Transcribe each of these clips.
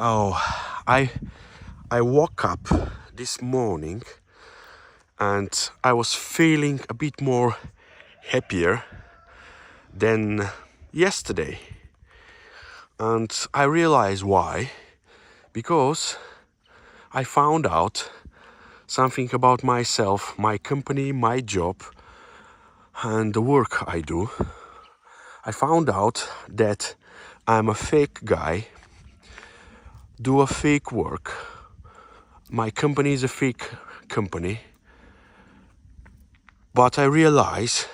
Oh, I I woke up this morning and I was feeling a bit more happier than yesterday. And I realized why. Because I found out something about myself, my company, my job, and the work I do. I found out that I'm a fake guy, do a fake work. My company is a fake company. But I realize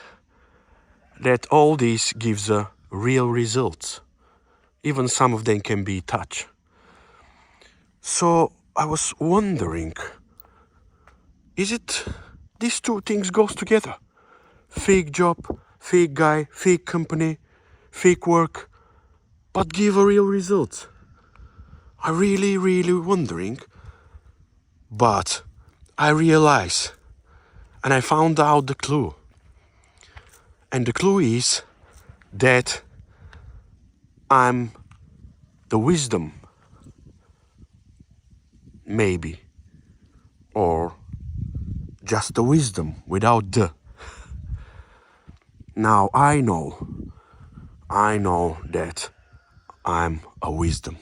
that all this gives a real results. Even some of them can be touch. So I was wondering, is it these two things goes together? Fake job, fake guy, fake company, fake work, but give a real result. I really wondering, but I realize and I found out the clue. And the clue is that I'm the wisdom, maybe, or just the wisdom without the. Now I know that I'm a wisdom.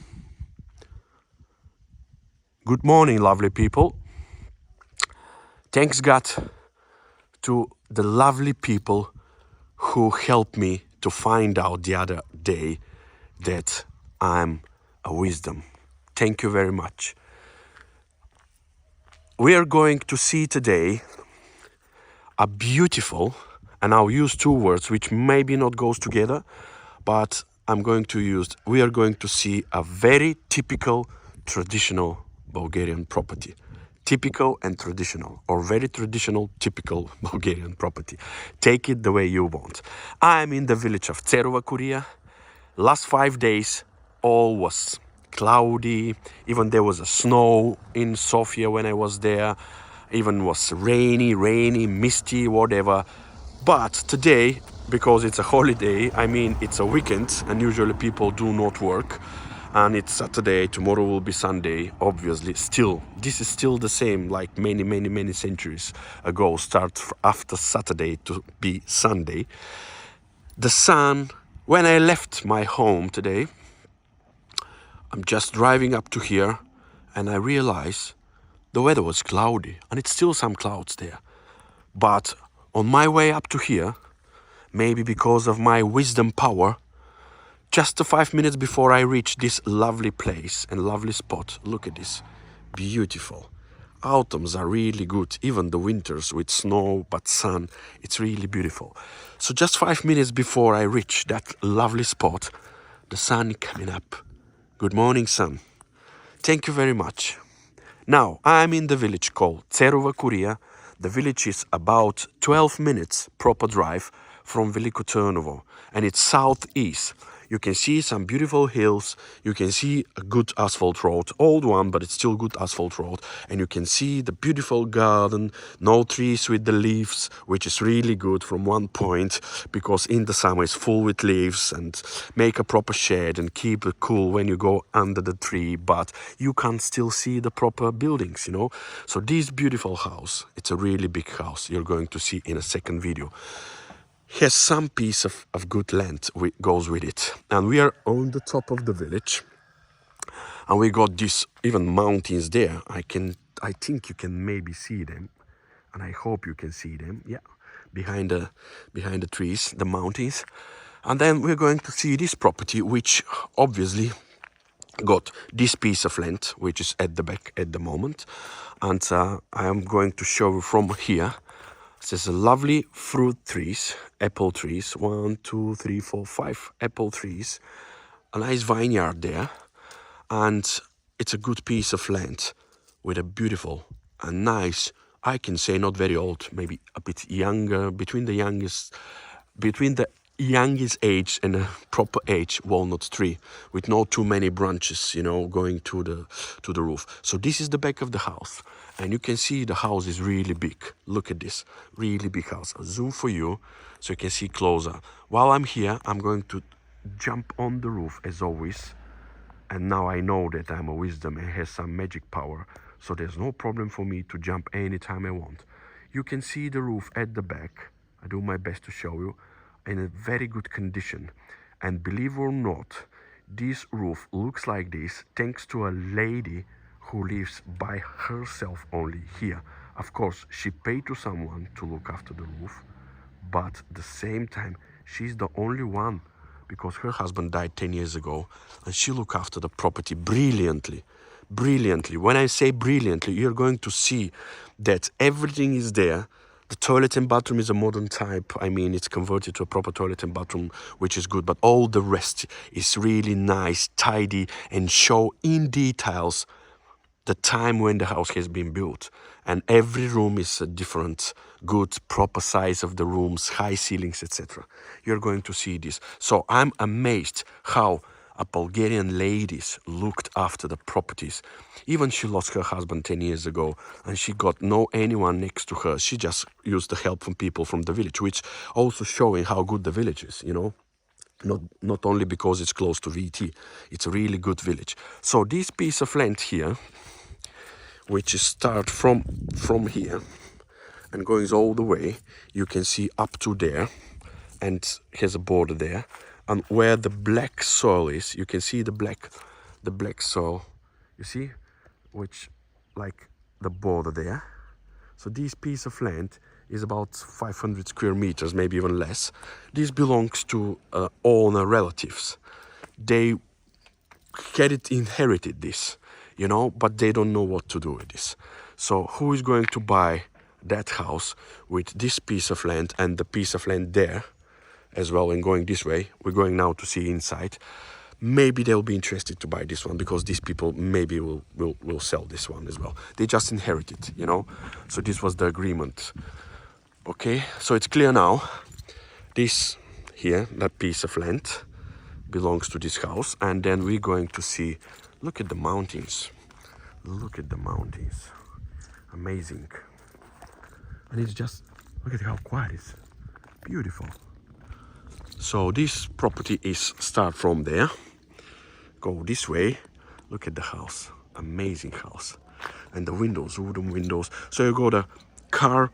Good morning, lovely people. Thanks God to the lovely people who helped me to find out the other day that I'm a wisdom. Thank you very much. We are going to see today a beautiful, and I'll use two words which maybe not goes together, but we are going to see a very typical traditional Bulgarian property. Typical and traditional, or very traditional, typical Bulgarian property. Take it the way you want. I'm in the village of Tserova Koria. Last 5 days, all was cloudy. Even there was a snow in Sofia when I was there. Even was rainy, misty, whatever. But today, because it's a holiday, I mean it's a weekend, and usually people do not work. And it's Saturday, tomorrow will be Sunday, obviously. This is still the same, like many centuries ago, start after Saturday to be Sunday. The sun, when I left my home today, I'm just driving up to here, and I realize the weather was cloudy, and it's still some clouds there. But on my way up to here, maybe because of my wisdom power, just 5 minutes before I reach this lovely place and lovely spot, look at this, beautiful. Autumns are really good, even the winters with snow but sun, it's really beautiful. So just 5 minutes before I reach that lovely spot, the sun coming up. Good morning, sun. Thank you very much. Now, I'm in the village called Tserova Koria. The village is about 12 minutes proper drive from Veliko Trnovo, and it's southeast. You can see some beautiful hills, you can see a good asphalt road, old one, but it's still good asphalt road, and you can see the beautiful garden, no trees with the leaves, which is really good from one point, because in the summer it's full with leaves, and make a proper shade and keep it cool when you go under the tree, but you can still see the proper buildings, you know. So this beautiful house, it's a really big house, you're going to see in a second video, has some piece of good land goes with it. And we are on the top of the village, and we got these even mountains there. I think you can maybe see them, and I hope you can see them. Yeah, behind the trees, the mountains. And then we're going to see this property, which obviously got this piece of land, which is at the back at the moment. And I am going to show you from here. There's a lovely fruit trees, apple trees, 1, 2, 3, 4, 5 apple trees, a nice vineyard there, and it's a good piece of land with a beautiful and nice, I can say not very old, maybe a bit younger, between the youngest age and a proper age walnut tree with not too many branches, you know, going to the roof. So this is the back of the house, and you can see the house is really big. Look at this, really big house. I'll zoom for you so you can see closer. While I'm here, I'm going to jump on the roof as always, And now I know that I'm a wisdom and has some magic power, so there's no problem for me to jump anytime I want. You can see the roof at the back. I do my best to show you, in a very good condition. And believe or not, this roof looks like this thanks to a lady who lives by herself only here. Of course, she paid to someone to look after the roof, but at the same time, she's the only one because her husband died 10 years ago and she looked after the property brilliantly. Brilliantly. When I say brilliantly, you're going to see that everything is there. The toilet and bathroom is a modern type. I mean, it's converted to a proper toilet and bathroom, which is good, but all the rest is really nice, tidy, and show in details the time when the house has been built. And every room is a different, good, proper size of the rooms, high ceilings, etc. You're going to see this. So I'm amazed how a Bulgarian ladies looked after the properties. Even she lost her husband 10 years ago and she got no anyone next to her. She just used the help from people from the village, which also showing how good the village is, you know. Not only because it's close to VT, it's a really good village. So this piece of land here, which is start from here and going all the way, you can see up to there, and has a border there. And where the black soil is, you can see the black soil, you see, which like the border there. So this piece of land is about 500 square meters, maybe even less. This belongs to owner relatives. They inherited this, you know, but they don't know what to do with this. So who is going to buy that house with this piece of land and the piece of land there as well, and going this way? We're going now to see inside. Maybe they'll be interested to buy this one because these people maybe will sell this one as well. They just inherited, you know. So this was the agreement. Okay, so it's clear now. This here, that piece of land, belongs to this house. And then we're going to see, look at the mountains. Look at the mountains. Amazing. And it's just, look at how quiet it is. Beautiful. So this property is start from there, go this way. Look at the house, amazing house, and the windows, wooden windows. So you go the car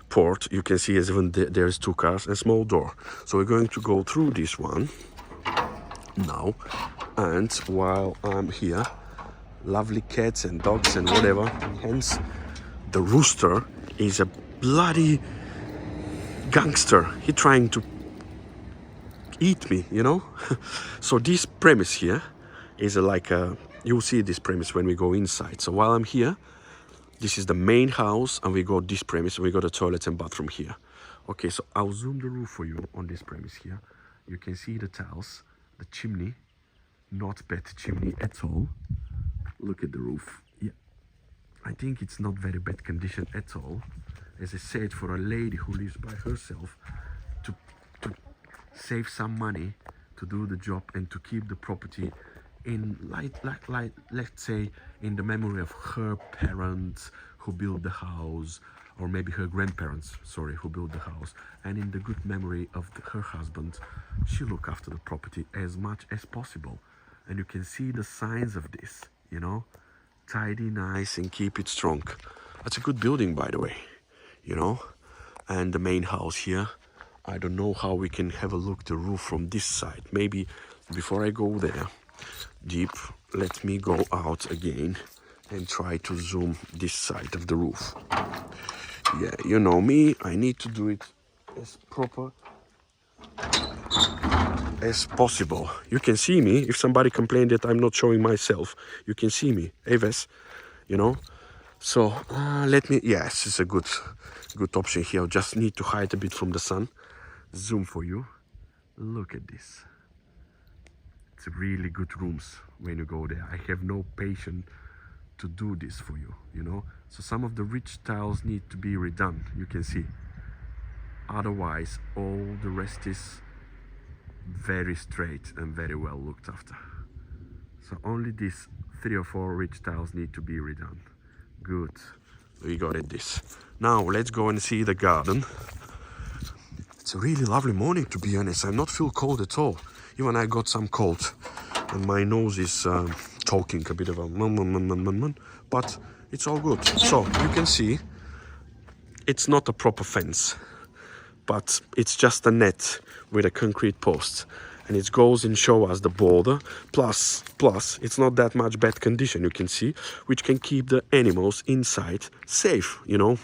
port, you can see as even there's two cars and small door. So we're going to go through this one now, and while I'm here, lovely cats and dogs and whatever. Hence, the rooster is a bloody gangster. He's trying to eat me, you know. So this premise here is you'll see this premise when we go inside. So while I'm here, this is the main house, and we got this premise, and we got a toilet and bathroom here. Okay, so I'll zoom the roof for you on this premise here. You can see the tiles, the chimney, not bad chimney at all. Look at the roof. Yeah, I think it's not very bad condition at all. As I said, for a lady who lives by herself, to save some money to do the job and to keep the property in let's say in the memory of her parents who built the house, or maybe her grandparents, sorry, who built the house, and in the good memory of her husband, she looked after the property as much as possible. And you can see the signs of this, you know, tidy, nice, and keep it strong. That's a good building, by the way, you know. And the main house here, I don't know how we can have a look the roof from this side. Maybe before I go there deep, let me go out again and try to zoom this side of the roof. Yeah, you know me, I need to do it as proper as possible. You can see me. If somebody complained that I'm not showing myself, you can see me. Eves, you know. So let me, yes, it's a good option here. I just need to hide a bit from the sun. Zoom for you. Look at this. It's really good rooms when you go there. I have no patience to do this for you, you know. So some of the rich tiles need to be redone, you can see. Otherwise, all the rest is very straight and very well looked after. So only these 3 or 4 rich tiles need to be redone. Good, we got it this. Now let's go and see the garden. It's a really lovely morning, to be honest. I not feel cold at all. Even I got some cold. And my nose is talking a bit of a but it's all good. So you can see it's not a proper fence, but it's just a net with a concrete post, and it goes and show us the border. Plus it's not that much bad condition, you can see, which can keep the animals inside safe, you know,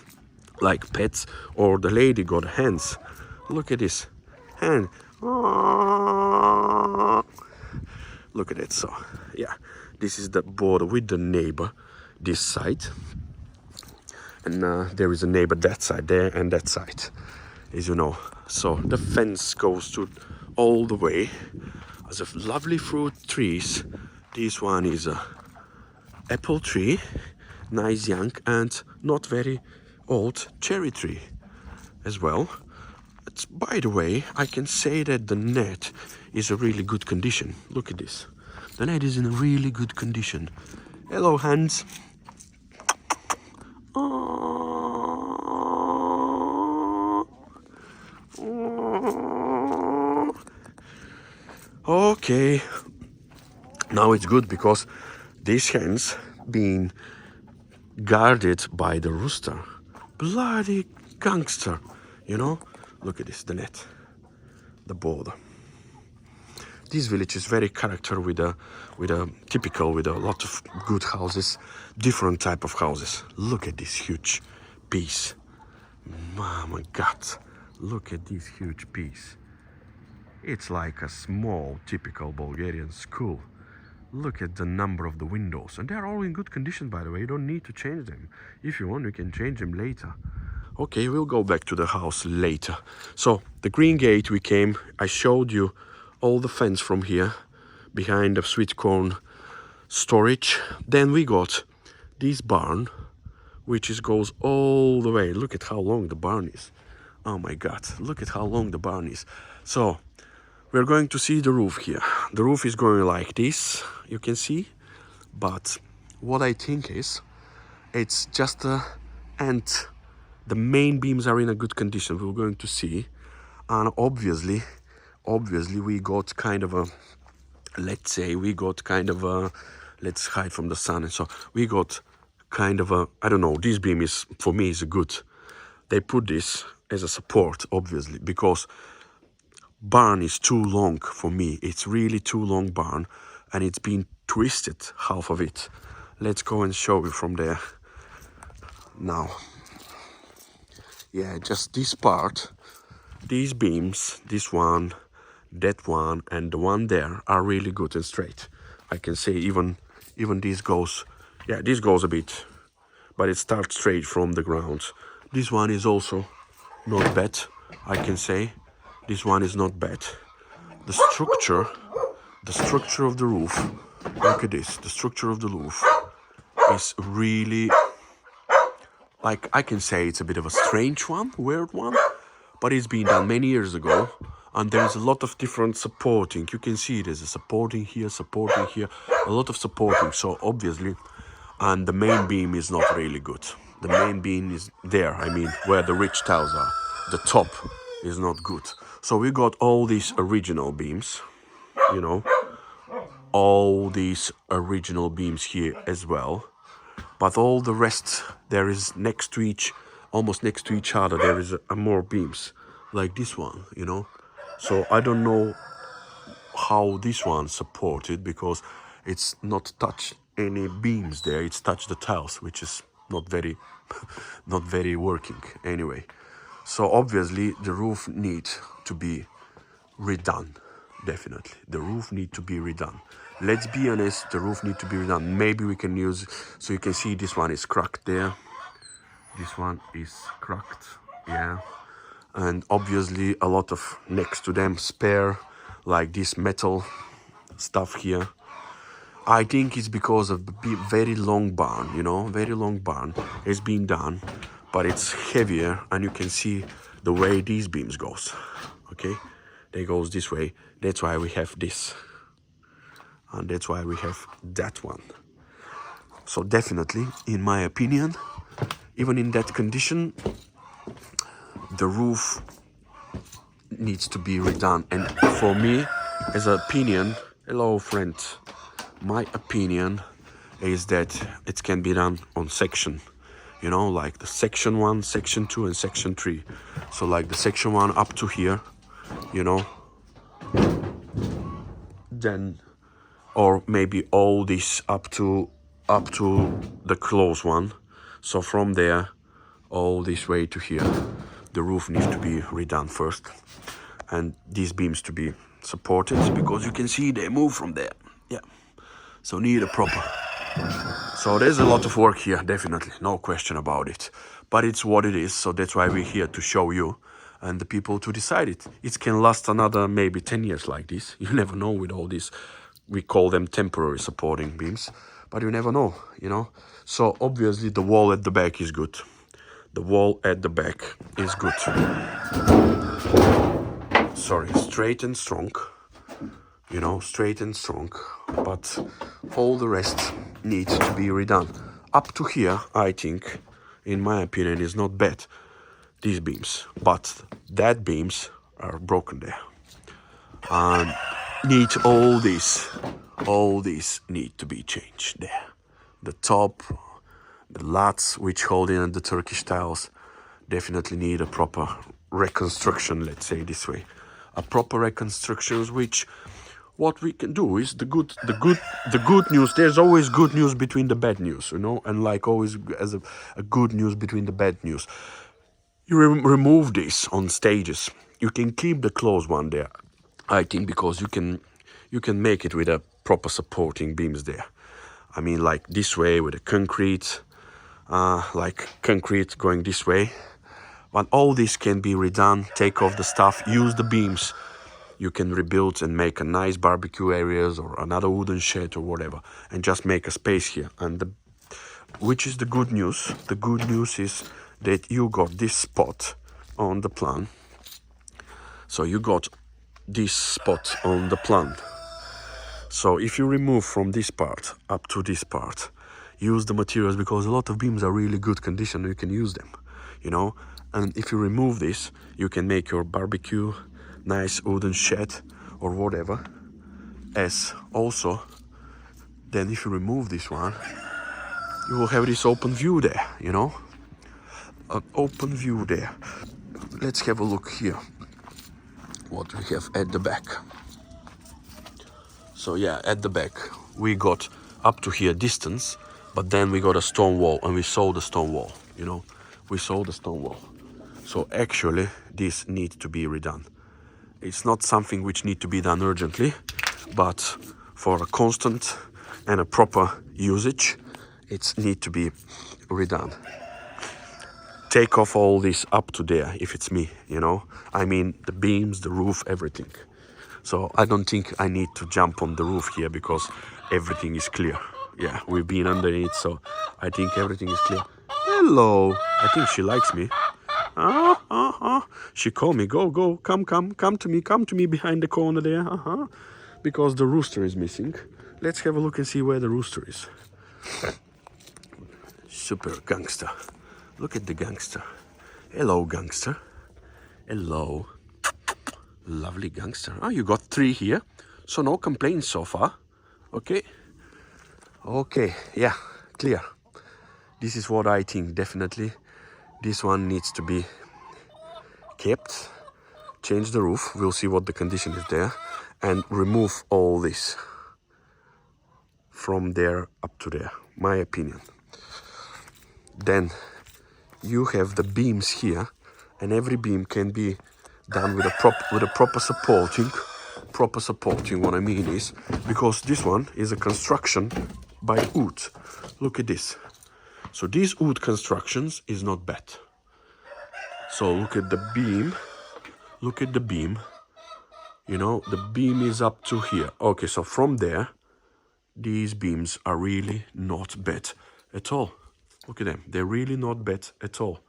like pets. Or the lady got hands. Look at this hand. Look at it. So yeah, this is the border with the neighbor this side, and there is a neighbor that side there and that side, as you know. So the fence goes to all the way. As of lovely fruit trees, this one is a apple tree, nice young and not very old cherry tree as well. It's, by the way, I can say that the net is a really good condition. Look at this. The net is in a really good condition. Hello, Hans. Okay, now it's good because these hens being guarded by the rooster. Bloody gangster, you know. Look at this, the net, the border. This village is very character with a typical, with a lot of good houses, different type of houses. Look at this huge piece. Oh my God, look at this huge piece. It's like a small, typical Bulgarian school. Look at the number of the windows, and they're all in good condition, by the way. You don't need to change them. If you want, you can change them later. Okay, we'll go back to the house later. So the green gate we came, I showed you all the fence from here behind the sweet corn storage. Then we got this barn, which goes all the way. Look at how long the barn is. Oh my God, look at how long the barn is. So we're going to see the roof here. The roof is going like this, you can see. But what I think is, it's just a and the main beams are in a good condition. We're going to see. And obviously we got kind of a, let's say we got kind of a, let's hide from the sun. And so we got kind of a, I don't know, this beam is, for me, is good. They put this as a support, obviously, because barn is too long for me. It's really too long barn, and it's been twisted, half of it. Let's go and show you from there now. Yeah, just this part, these beams, this one, that one, and the one there are really good and straight. I can say even this goes, yeah, this goes a bit, but it starts straight from the ground. This one is also not bad, I can say. This one is not bad. The structure of the roof, look at this, the structure of the roof is really, like, I can say it's a bit of a strange one, weird one, but it's been done many years ago, and there's a lot of different supporting. You can see there's a supporting here, a lot of supporting, so obviously, and the main beam is not really good. The main beam is there, I mean, where the ridge tiles are. The top is not good. So we got all these original beams, you know, all these original beams here as well. But all the rest, there is next to each, almost next to each other, there is a more beams, like this one, you know. So I don't know how this one supported, because it's not touched any beams there. It's touched the tiles, which is not very, not very working anyway. So obviously the roof needs to be redone. Definitely, the roof needs to be redone. Let's be honest, the roof needs to be redone. Maybe we can use, so you can see this one is cracked there. This one is cracked, yeah. And obviously a lot of next to them spare, like this metal stuff here. I think it's because of the very long barn, you know, very long barn. It's been done, but it's heavier, and you can see the way these beams goes, okay? They goes this way. That's why we have this. And that's why we have that one. So definitely, in my opinion, even in that condition, the roof needs to be redone. And for me, as Hello, friend. My opinion is that it can be done on section. You know, like the section 1, section 2, and section 3. So like the section 1 up to here, you know. Then, or maybe all this up to the close one. So from there, all this way to here. The roof needs to be redone first. And these beams to be supported, because you can see they move from there. Yeah. So need a proper. So there's a lot of work here, definitely, no question about it. But it's what it is, so that's why we're here to show you and the people to decide it. It can last another maybe 10 years like this. You never know with all this. We call them temporary supporting beams, but you never know, you know. So obviously the wall at the back is good. The wall at the back is good. Sorry, straight and strong. You know, straight and strong, but all the rest needs to be redone. Up to here, I think, in my opinion, is not bad, these beams, but that beams are broken there. And need all these need to be changed there. The top, the lats which hold in the Turkish tiles definitely need a proper reconstruction, let's say this way. A proper reconstruction, which what we can do is the good news. There's always good news between the bad news, you know, and like always as a good news between the bad news. You remove this on stages. You can keep the closed one there, I think, because you can make it with a proper supporting beams there. I mean, like this way with a concrete, like concrete going this way. But all this can be redone. Take off the stuff. Use the beams. You can rebuild and make a nice barbecue areas or another wooden shed or whatever, and just make a space here. And which is the good news? The good news is that you got this spot on the plan. So you got this spot on the plan. So if you remove from this part up to this part, use the materials, because a lot of beams are really good condition. You can use them, you know. And if you remove this, you can make your barbecue, nice wooden shed or whatever. As also, then if you remove this one, you will have this open view there, you know. An open view there. Let's have a look here. What we have at the back. So yeah, at the back we got up to here distance, but then we got a stone wall, and we saw the stone wall, you know. We saw the stone wall. So actually this needs to be redone. It's not something which need to be done urgently, but for a constant and a proper usage, it need to be redone. Take off all this up to there, if it's me, you know. I mean, the beams, the roof, everything. So I don't think I need to jump on the roof here, because everything is clear. Yeah, we've been underneath, so I think everything is clear. Hello, I think she likes me. She called me, go, come to me behind the corner there, because the rooster is missing. Let's have a look and see where the rooster is. Super gangster. Look at the gangster. Hello, gangster. Hello. Lovely gangster. Oh, you got 3 here, so no complaints so far. Okay, yeah, clear. This is what I think, definitely. This one needs to be kept. Change the roof. We'll see what the condition is there. And remove all this from there up to there. My opinion. Then you have the beams here, and every beam can be done with a proper supporting. Proper supporting, what I mean is, because this one is a construction by wood. Look at this. So these wood constructions is not bad. So look at the beam. Look at the beam. You know, the beam is up to here. Okay, so from there, these beams are really not bad at all. Look at them. They're really not bad at all.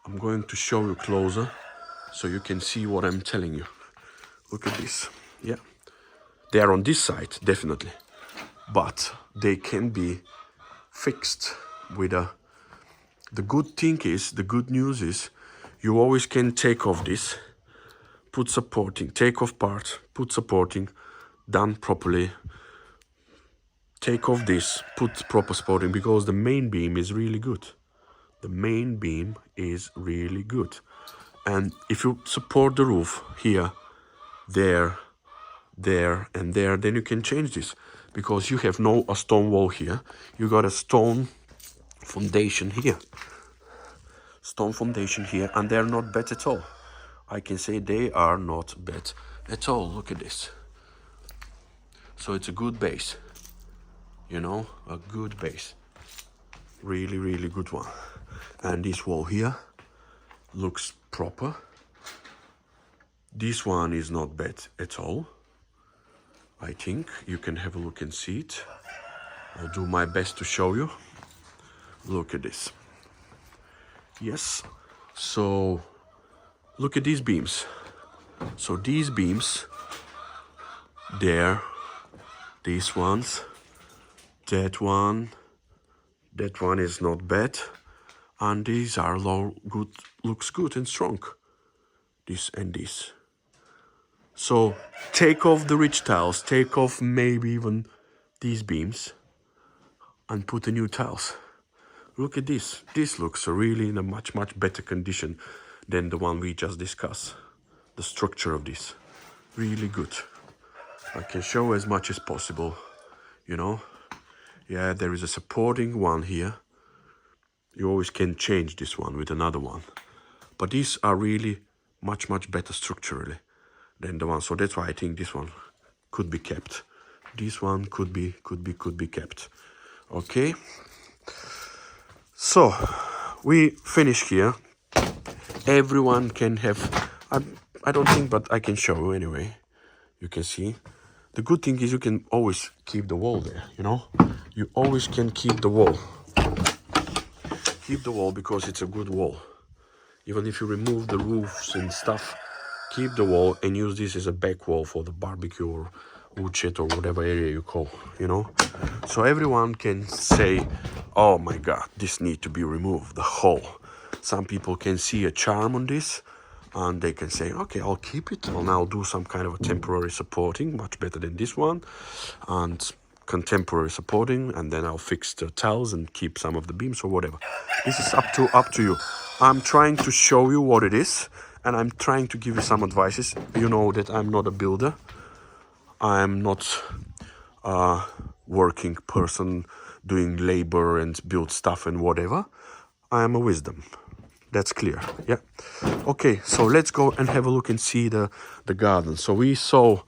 I'm going to show you closer so you can see what I'm telling you. Look at this. Yeah. They are on this side, definitely. But they can be fixed with a... The good news is, you always can take off this, put supporting, take off part, put supporting, done properly. Take off this, put proper supporting, because the main beam is really good. The main beam is really good. And if you support the roof here, there, there, and there, then you can change this, because you have no a stone wall here. You got a stone foundation here. Stone foundation here, and they're not bad at all. I can say they are not bad at all. Look at this. So it's a good base. You know, a good base. Really, really good one. And this wall here looks proper. This one is not bad at all. I think you can have a look and see it. I'll do my best to show you. Look at this. Yes. So look at these beams. So these beams, there, these ones, that one is not bad, and these are low, good, looks good and strong. This and this. So take off the ridge tiles, take off maybe even these beams, and put the new tiles. Look at this. This looks really in a much, much better condition than the one we just discussed. The structure of this, really good. I can show as much as possible, you know. Yeah, there is a supporting one here. You always can change this one with another one. But these are really much, much better structurally than the one. So that's why I think this one could be kept. This one could be kept. Okay. So we finish here. Everyone can have, I don't think, but I can show you anyway. You can see. The good thing is you can always keep the wall there, you know. You always can keep the wall. Keep the wall because it's a good wall. Even if you remove the roofs and stuff, keep the wall and use this as a back wall for the barbecue or woodshed or whatever area you call, you know. So everyone can say, oh my God, this needs to be removed, the whole. Some people can see a charm on this and they can say, okay, I'll keep it. I'll now do some kind of a temporary supporting, much better than this one. And contemporary supporting, and then I'll fix the tiles and keep some of the beams or whatever. This is up to you. I'm trying to show you what it is, and I'm trying to give you some advices. You know that I'm not a builder. I'm not a working person doing labor and build stuff and whatever. I am a wisdom. That's clear. Yeah. Okay, so let's go and have a look and see the garden. So we saw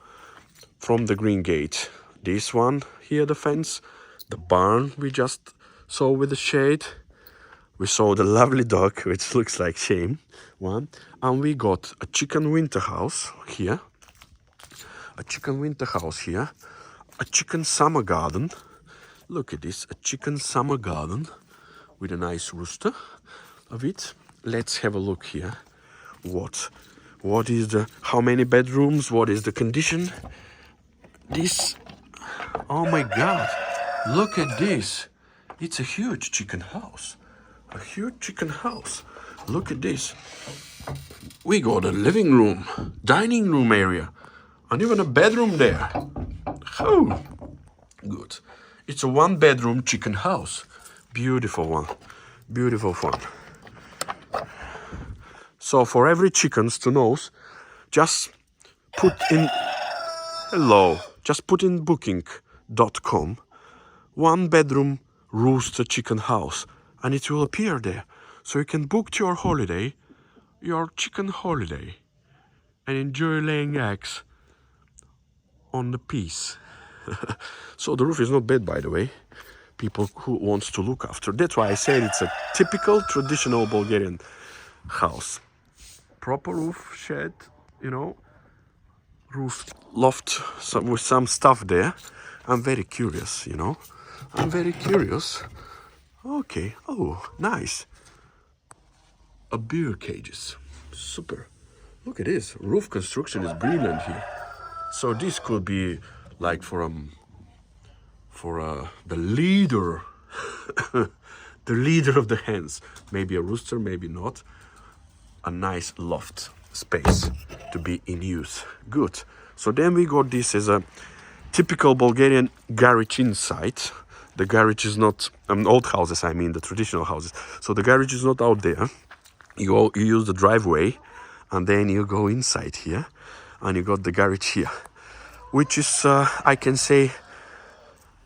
from the green gate this one here, the fence, the barn we just saw with the shade. We saw the lovely dog, which looks like shame, one. And we got a chicken winter house here. A chicken winter house here. A chicken summer garden. Look at this, a chicken summer garden with a nice rooster of it. Let's have a look here. What is the, how many bedrooms? What is the condition? This, oh my God, look at this. It's a huge chicken house. A huge chicken house. Look at this. We got a living room, dining room area, and even a bedroom there. Oh, good. It's a 1-bedroom chicken house. Beautiful one. Beautiful one. So for every chickens to know, just put in, hello, just put in booking.com 1-bedroom rooster chicken house, and it will appear there. So you can book your holiday, your chicken holiday, and enjoy laying eggs on the piece. So the roof is not bad, by the way. People who wants to look after. That's why I said it's a typical traditional Bulgarian house. Proper roof shed, you know, roof loft with some stuff there. I'm very curious, you know. I'm very curious. Okay, oh, nice. A beer cages, super. Look at this, roof construction is brilliant here. So this could be like for the leader, the leader of the hens. Maybe a rooster, maybe not. A nice loft space to be in use. Good. So then we got this as a typical Bulgarian garage inside. The garage is not old houses, I mean the traditional houses. So the garage is not out there. You use the driveway, and then you go inside here, and you got the garage here, which is I can say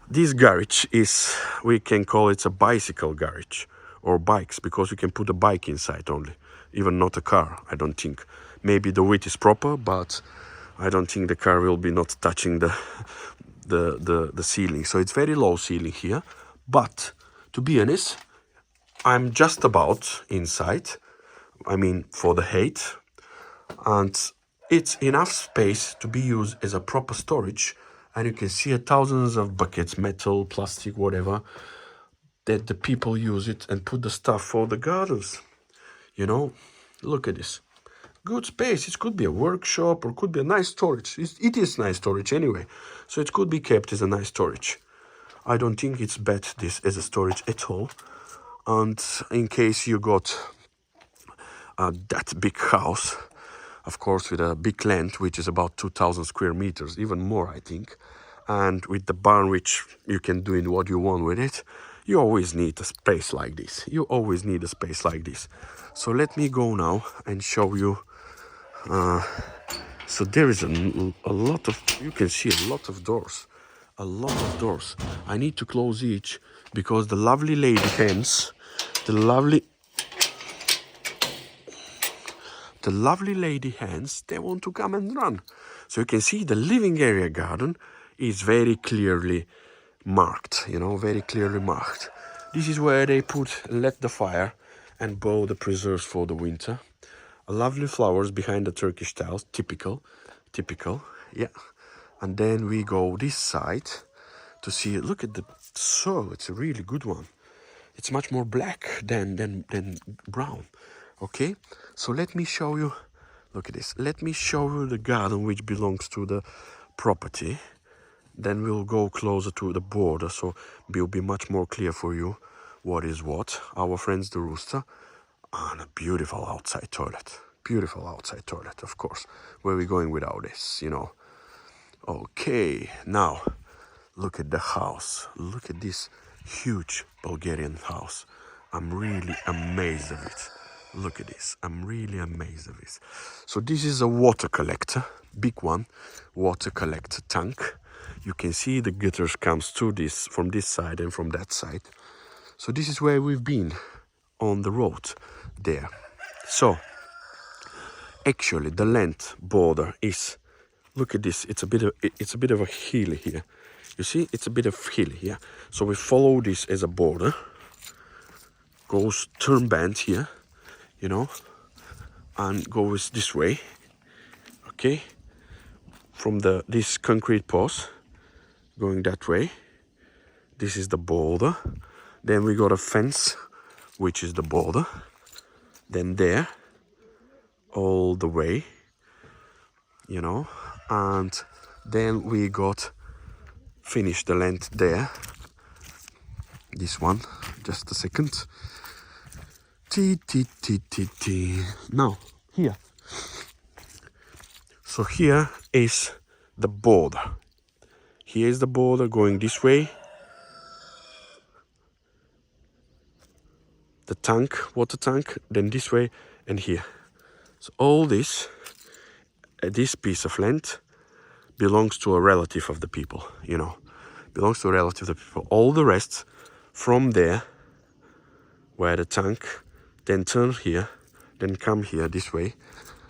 this garage is, we can call it a bicycle garage or bikes, because you can put a bike inside only, even not a car. I don't think. Maybe the width is proper, but I don't think the car will be not touching the ceiling. So it's very low ceiling here. But to be honest, I'm just about inside. I mean, for the height, and it's enough space to be used as a proper storage. And you can see thousands of buckets, metal, plastic, whatever, that the people use it and put the stuff for the gardens. You know, look at this. Good space. It could be a workshop or could be a nice storage. It is nice storage anyway. So it could be kept as a nice storage. I don't think it's bad this as a storage at all. And in case you got that big house, of course, with a big land, which is about 2,000 square meters, even more, I think, and with the barn, which you can do in what you want with it, you always need a space like this. You always need a space like this. So let me go now and show you. So there is a lot of, you can see a lot of doors. A lot of doors. I need to close each because the lovely lady hens, the lovely lady hens, they want to come and run. So you can see the living area garden is very clearly marked, you know, very clearly marked. This is where they let the fire and boil the preserves for the winter. Lovely flowers behind the Turkish tiles, typical, yeah. And then we go this side to see, look at the soil, it's a really good one. It's much more black than brown. Okay, so let me show you, look at this. Let me show you the garden which belongs to the property. Then we'll go closer to the border, so it will be much more clear for you what is what. Our friends the rooster, and a beautiful outside toilet. Beautiful outside toilet, of course. Where are we going without this, you know? Okay, now look at the house. Look at this huge Bulgarian house. I'm really amazed of it. Look at this. I'm really amazed of this. So this is a water collector, big one, water collector tank. You can see the gutters comes to this from this side and from that side. So this is where we've been on the road there. So actually the land border is, look at this. It's a bit of a hill here. You see, it's a bit of hill here. So we follow this as a border. Goes turn bend here, you know, and goes this way. Okay, from this concrete post going that way. This is the border. Then we got a fence, which is the border. Then there, all the way, you know, and then we got finished the land there. This one, just a second. Now here. So here is the border. Here is the border going this way. The tank, water tank, then this way and here. So all this piece of land belongs to a relative of the people, you know. Belongs to a relative of the people. All the rest from there, where the tank, then turn here, then come here this way.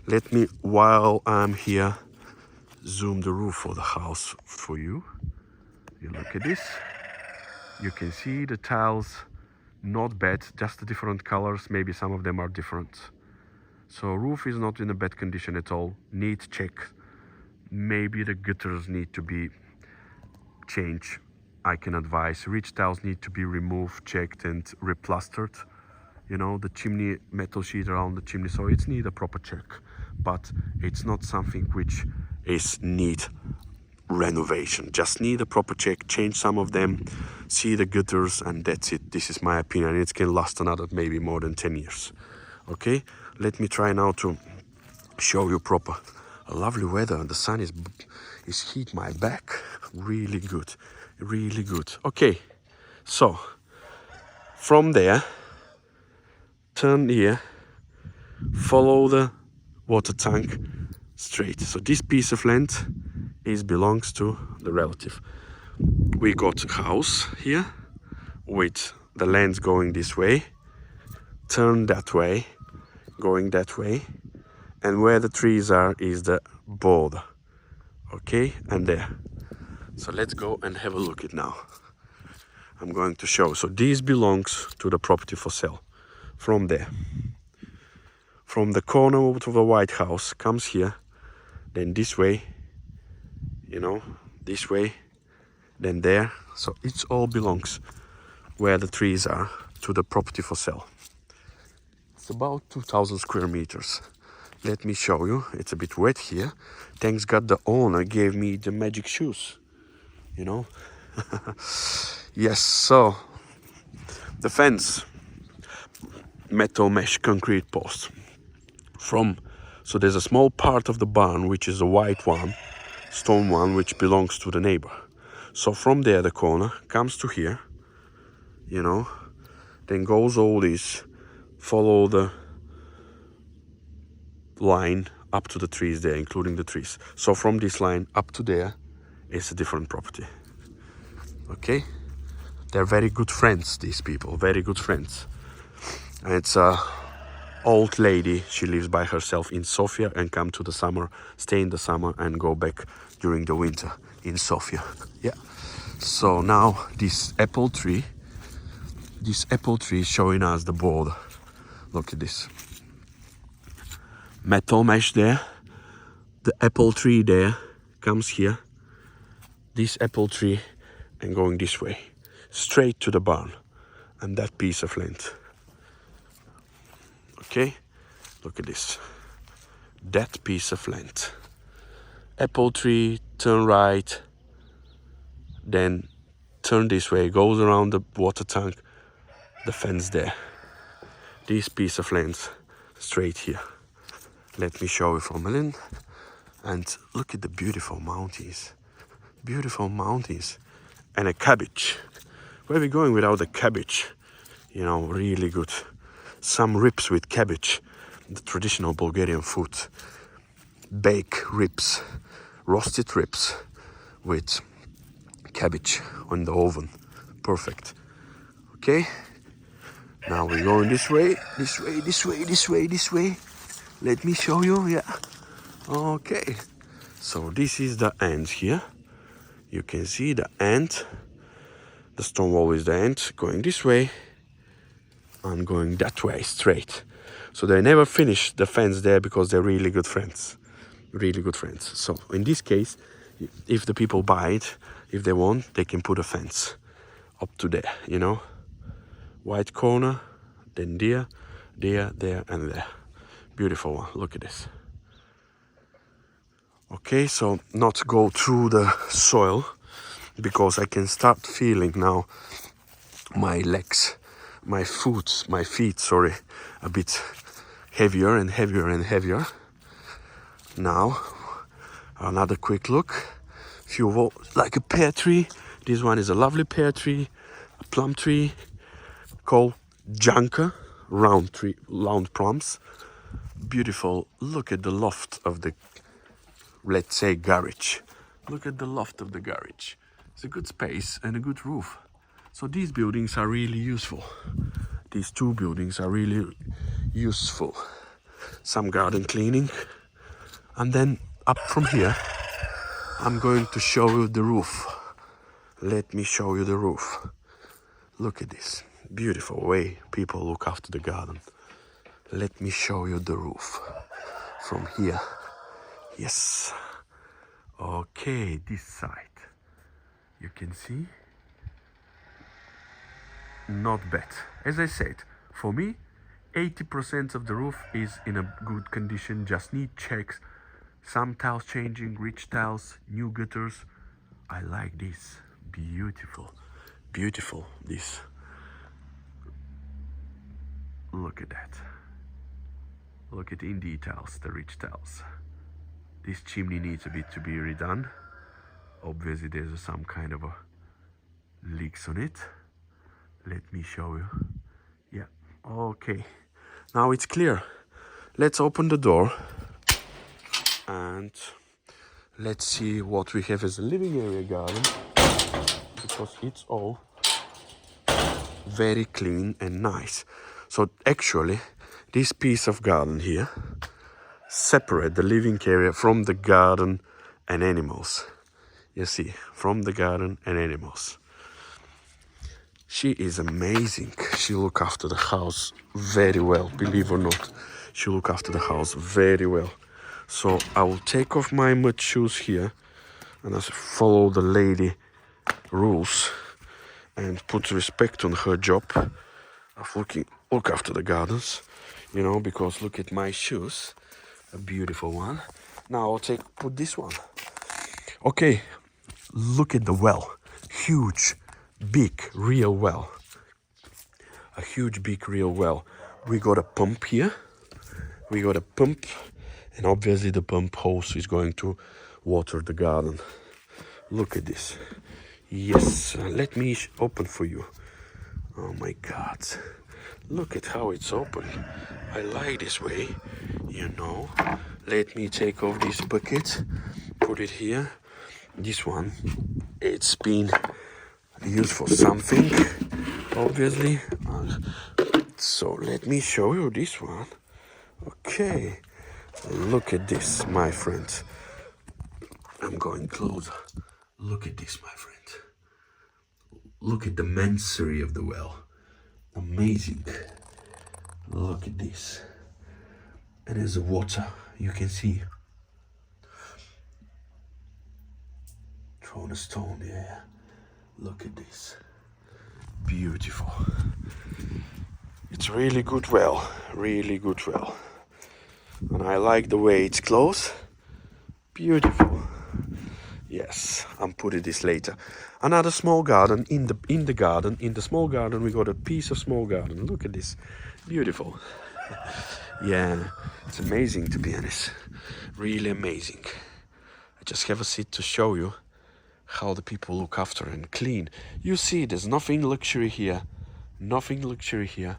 Let me, while I'm here, zoom the roof of the house for you. You look at this. You can see the tiles, not bad, just the different colors. Maybe some of them are different. So roof is not in a bad condition at all. Need check. Maybe the gutters need to be changed. I can advise. Ridge tiles need to be removed, checked and replastered. You know, the chimney, metal sheet around the chimney, so it needs a proper check. But it's not something which is need renovation. Just need a proper check, change some of them, see the gutters, and that's it. This is my opinion. It can last another maybe more than 10 years. Okay, let me try now to show you proper. A lovely weather. The sun is heat my back really good, really good. Okay, so from there, turn here, follow the water tank straight. So this piece of land belongs to the relative. We got a house here with the land going this way, turn that way, going that way, and where the trees are is the border. Okay, and there. So let's go and have a look at now. I'm going to show. So this belongs to the property for sale. From there, from the corner of the White House comes here, then this way, you know, this way, then there. So it all belongs where the trees are to the property for sale. It's about 2,000 square meters. Let me show you. It's a bit wet here. Thanks God the owner gave me the magic shoes, you know. Yes, so the fence, metal mesh concrete post. So there's a small part of the barn which is a white one, stone one, which belongs to the neighbor. So from there the corner comes to here, you know, then goes all this, follow the line up to the trees there, including the trees. So from this line up to there is a different property. Okay, they're very good friends, these people, very good friends. And it's a old lady. She lives by herself in Sofia and come to the summer, stay in the summer and go back during the winter in Sofia. Yeah. So now this apple tree is showing us the border. Look at this. Metal mesh there. The apple tree there comes here. This apple tree and going this way, straight to the barn and that piece of land. Okay, look at this. That piece of land. Apple tree, turn right, then turn this way, goes around the water tank, the fence there. This piece of land straight here. Let me show you from Malin. And look at the beautiful mountains. Beautiful mountains. And a cabbage. Where are we going without a cabbage? You know, really good. Some ribs with cabbage. The traditional Bulgarian food. Bake ribs. Roasted ribs with cabbage on the oven. Perfect. Okay. Now we're going this way. This way, this way, this way, this way. Let me show you. Yeah. Okay. So this is the end here. You can see the end. The stone wall is the end. Going this way. I'm going that way straight. So they never finish the fence there because they're really good friends. Really good friends. So in this case, if the people buy it, if they want, they can put a fence up to there, you know. White corner, then there, there, and there. Beautiful one. Look at this. Okay, so not go through the soil because I can start feeling now my legs, my feet, sorry, a bit heavier and heavier and heavier. Now, another quick look. Like a pear tree. This one is a lovely pear tree, a plum tree called Janka, round plums. Beautiful. Look at the loft of the, let's say, garage. Look at the loft of the garage. It's a good space and a good roof. So these buildings are really useful. These two buildings are really useful. Some garden cleaning. And then up from here, I'm going to show you the roof. Let me show you the roof. Look at this. Beautiful way people look after the garden. Let me show you the roof from here. Yes. Okay, this side. You can see. Not bad. As I said, for me, 80% of the roof is in a good condition, just need checks. Some tiles changing, rich tiles, new gutters. I like this. Beautiful. Beautiful, this. Look at that. Look at in details, the rich tiles. This chimney needs a bit to be redone. Obviously there's some kind of a leaks on it. Let me show you. Yeah, okay. Now it's clear. Let's open the door and let's see what we have as a living area garden, because it's all very clean and nice. So actually this piece of garden here separate the living area from the garden and animals. You see, from the garden and animals. She is amazing. She look after the house very well, believe or not. She look after the house very well. So I will take off my mud shoes here and I follow the lady rules and put respect on her job of look after the gardens, you know, because look at my shoes, a beautiful one. Now I'll put this one. Okay, look at the well, huge, big, real well. A huge, big, real well. We got a pump here. We got a pump, and obviously the pump hose is going to water the garden. Look at this. Yes, let me open for you. Oh my God. Look at how it's open. I like this way, you know. Let me take off this bucket, put it here. This one, it's been used for something, obviously. So let me show you this one. Okay, look at this, my friend. I'm going closer. Look at this, my friend. Look at the mansory of the well. Amazing. Look at this. And there's the water, you can see. Thrown a stone, yeah. Look at this. Beautiful. It's really good well, really good well. And I like the way it's closed. Beautiful. Yes, I'm putting this later. Another small garden in the small garden we got a piece of small garden. Look at this. Beautiful. Yeah, it's amazing, to be honest. Really amazing. I just have a seat to show you how the people look after and clean. You see, there's nothing luxury here. Nothing luxury here.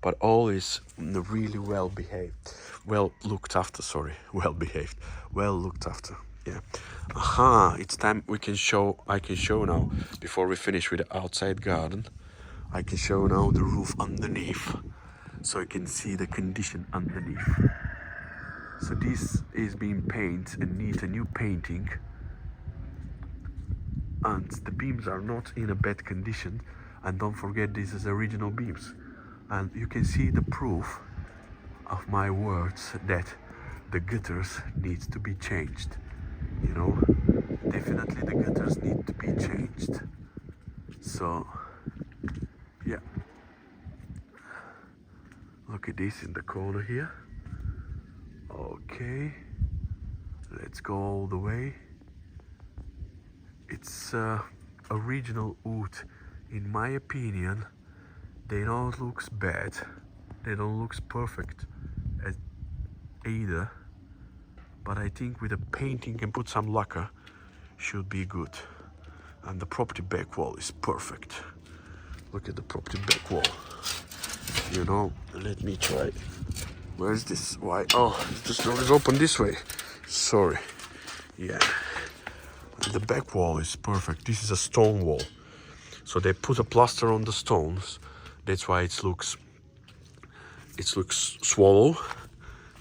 But all is really well behaved. Well looked after, sorry. Well behaved. Well looked after. Yeah. Aha, it's time I can show now, before we finish with the outside garden, I can show now the roof underneath. So you can see the condition underneath. So this is being painted and needs a new painting. And the beams are not in a bad condition. And don't forget, this is original beams. And you can see the proof of my words that the gutters need to be changed. You know, definitely the gutters need to be changed. So, yeah. Look at this in the corner here. Okay. Let's go all the way. It's original wood. In my opinion, they don't look bad. They don't look perfect either. But I think with the painting and put some lacquer should be good. And the property back wall is perfect. Look at the property back wall. You know, let me try. Where's this? Why? Oh, this door is open this way. Sorry. Yeah. And the back wall is perfect. This is a stone wall. So they put a plaster on the stones. That's why it looks swallow.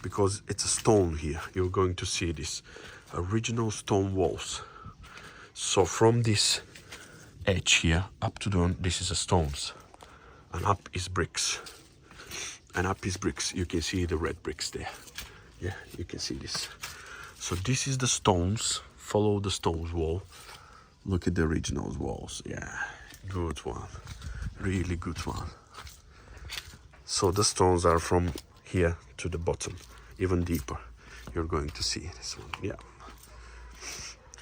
Because it's a stone here. You're going to see this. Original stone walls. So from this edge here up to the this is a stones. And up is bricks. And up is bricks. You can see the red bricks there. Yeah, you can see this. So this is the stones. Follow the stones wall. Look at the original walls. Yeah, good one. Really good one. So the stones are from here to the bottom, even deeper. You're going to see this one. Yeah.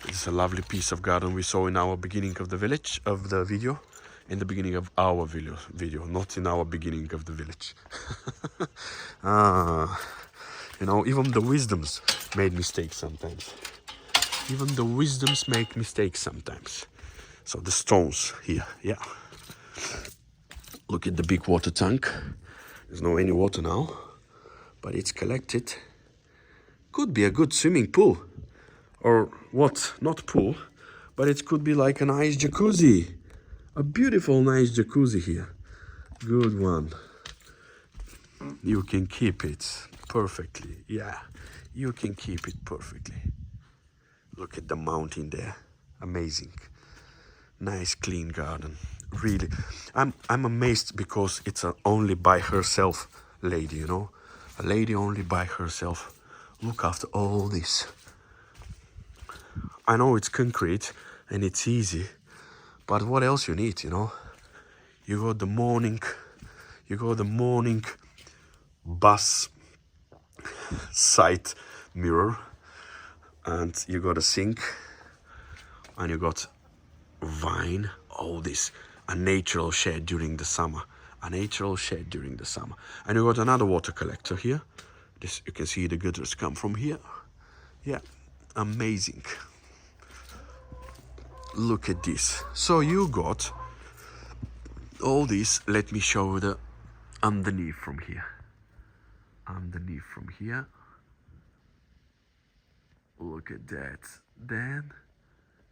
It's a lovely piece of garden we saw in our beginning of the village, of the video. In the beginning of our video, not in our beginning of the village. You know, even the wisdoms made mistakes sometimes. Even the wisdoms make mistakes sometimes. So the stones here, yeah. Look at the big water tank. There's no any water now, but it's collected. Could be a good swimming pool. Or what? Not pool, but it could be like a nice jacuzzi. A beautiful, nice jacuzzi here. Good one. You can keep it perfectly. Yeah, you can keep it perfectly. Look at the mountain there. Amazing. Nice, clean garden. Really. I'm amazed because it's only by herself lady, you know. A lady only by herself. Look after all this. I know it's concrete and it's easy, but what else you need, you know? You got the morning bus side mirror, and you got a sink, and you got vine, all this, a natural shade during the summer, and you got another water collector here. This, you can see the gutters come from here. Yeah, amazing. Look at this. So you got all this. Let me show you the underneath from here. Look at that.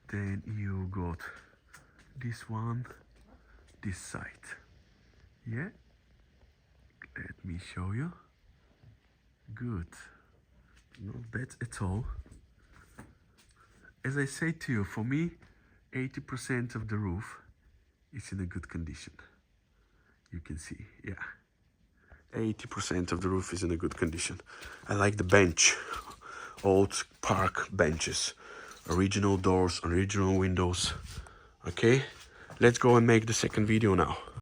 Then you got this one, this side. Yeah. Let me show you. Good. Not bad at all. As I say to you, for me, 80% of the roof is in a good condition. You can see, yeah. 80% of the roof is in a good condition. I like the bench, old park benches, original doors, original windows. Okay, let's go and make the second video now.